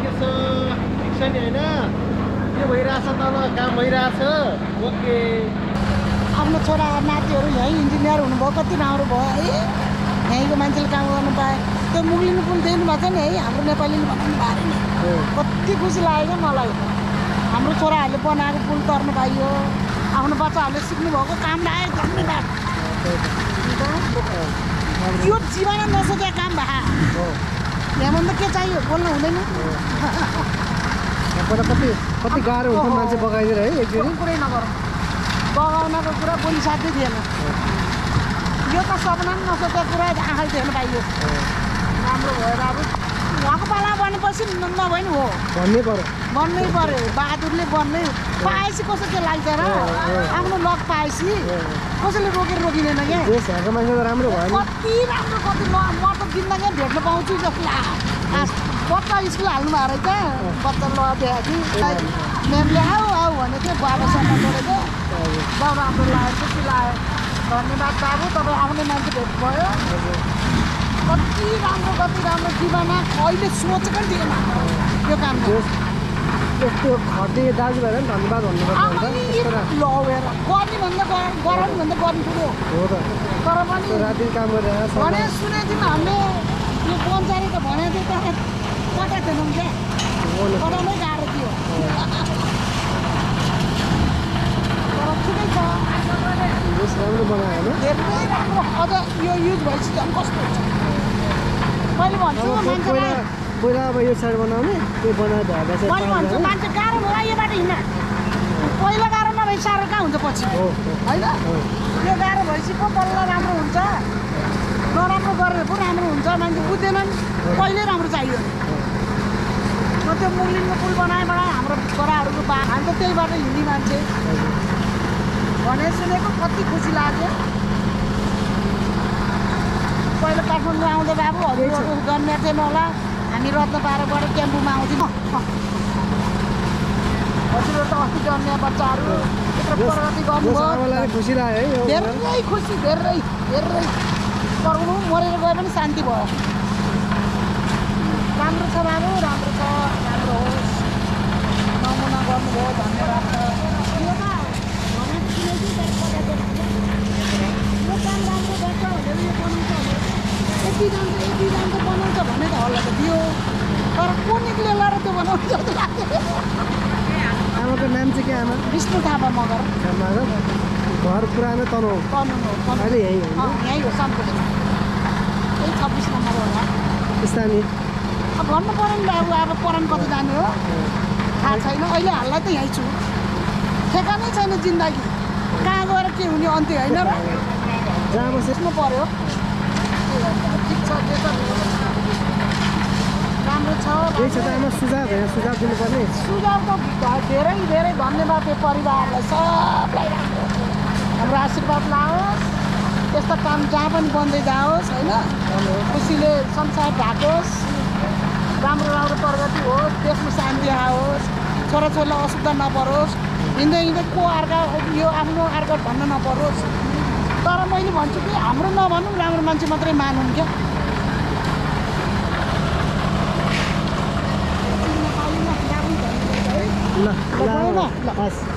के छ ठिक छ नि हैन के भइराछ तल काम भइराछ ओके आफ्नो छोरा नातिहरू यहीँ इन्जिनियर हुनुभयो कति राम्रो भयो है यहीँको मान्छेले काम गर्नु पाए त्यो मुग्लिनु पुल दिनु भएको छ नि है हाम्रो नेपालीले बनाउनु पाएन नि कति खुसी लाग्यो मलाई हाम्रो छोराहरूले बनाएको पुल तर्नु पाइयो आफ्नो बच्चाहरूले सिक्नु भएको काम लाग्यो धन्यवाद यो जीवन नसोचेको काम भए यहाँभन्दा के चाहियो बोल्नु हुँदैन कति गाह्रो हुन्छ मान्छे बगाइदिएर है एकचोटि कुरै नगरौँ बगाउनको कुरा बोली साध्यै थिएन यो त सपना पनि नसोचेको कुरा आँखाले देख्न पाइयो राम्रो भएर अब उहाँको पाला बनेपछि नभए नि हो बन्नै पर्यो बहादुरले बन्नै पाएपछि कसो के लाग्छ र आफ्नो लक पाएपछि कसैले रोकेर रोकिँदैन क्या मान्छे त राम्रो भयो कति राम्रो कति म त जिन्दगी भेट्न पाउँछु जस्तो बच्चा स्कुल हाल्नु भएको रहेछ बच्चा लगेको थिएँ म्यामले आऊ भनेको थियो बाबासँग गरेको बाबा राम्रो लाग्यो खुसी लाग्यो धन्यवाद बाबु तपाईँ आउने मान्छे भेट्नु भयो कति राम्रो जीवनमा कहिले सोचेको नि थिएन यो काम यस्तो खटे दाजुभाइलाई पनि धन्यवाद भन्नुपर्छ लगेर गर्ने भन्दा गराउनु भन्दा गर्नु ठुलो हो त तर पनि राति काम गरेर भने सुनेको थियौँ हामीले यो कर्मचारी त भनेको थियो तर कता थिएनौँ क्या गराउनै गाह्रो थियो तर ठिकै छ राम्रो बनायो होइन धेरै राम्रो अझ यो युज भएपछि झन् कस्तो हुन्छ मैले भन्छु मान्छेलाई पहिला अब यो साइड बनाउने त्यो बनाएर भएपछि मैले भन्छु मान्छे गाह्रो भयो यो बाटो हिँड्न पहिला गाह्रो नभए साह्रो कहाँ हुन्छ पछि होइन यो गाह्रो भएपछि पो बल्ल राम्रो हुन्छ नराम्रो गरेर पो राम्रो हुन्छ मान्छे बुझ्दैनन् कहिले राम्रो चाहियो म त्यो मुग्लिनको पुल बनाएँ हाम्रो छोराहरूको हामी त त्यही बाटो हिँड्ने मान्छे भने सुनेको कति खुसी लाग्यो पहिला काठमाडौँ आउँदा बाबु हजुरहरू जन्मेको थिएन होला हामी रत्नपाराबाट टेम्पोमा आउँथ्यौँ हजुरहरू त अस्ति जन्मिया बच्चाहरू यत्रो प्रगति गर्नुभयो खुसी लाग्यो है धेरै खुसी धेरै पर्नु मरेर गए पनि शान्ति भयो राम्रो छ बाबु राम्रो छ राम्रो होस् नमुना गर्नुभयो धन्यवाद छ यो त यो काम राम्रो गर्छ भनेर यो बनाउँछ भनेर यति जान्छ बनाउँछ भने त होला त दियो तर को निक्लेर त्यो बनाउँछ जस्तो लाग्यो आमाको नाम चाहिँ के आमा विष्णु थापा मगर घर पुरानो तनहुँ अहिले यहीँ हो सन्तोष यही 26 नम्बर होला स्थानीय अब भन्नु पऱ्यो नि बाबु अब परान कता जाने हो थाहा छैन अहिले हाललाई त यहीँ छु ठेगानै छैन जिन्दगी कहाँ गएर के हुने अन्त्य होइन र जहाँ बस्नु पऱ्यो ठिक छ त्यो त राम्रो छ आमा सुझाव दिनुपर्ने सुझाव त धेरै धन्यवाद यो परिवारलाई सबलाई हाम्रो आशीर्वाद लाओस् त्यस्ता काम जहाँ पनि बन्दै जाओस् होइन खुसीले संसार ढाकोस् राम्रो प्रगति होस् देशमा शान्ति आओस् छोराछोरीलाई असुविधा नपरोस् हिँड्दै को अर्का यो आफ्नो अर्का भन्न नपरोस् तर मैले भन्छु कि हाम्रो नभनौँ राम्रो मान्छे मात्रै मानौँ क्या ल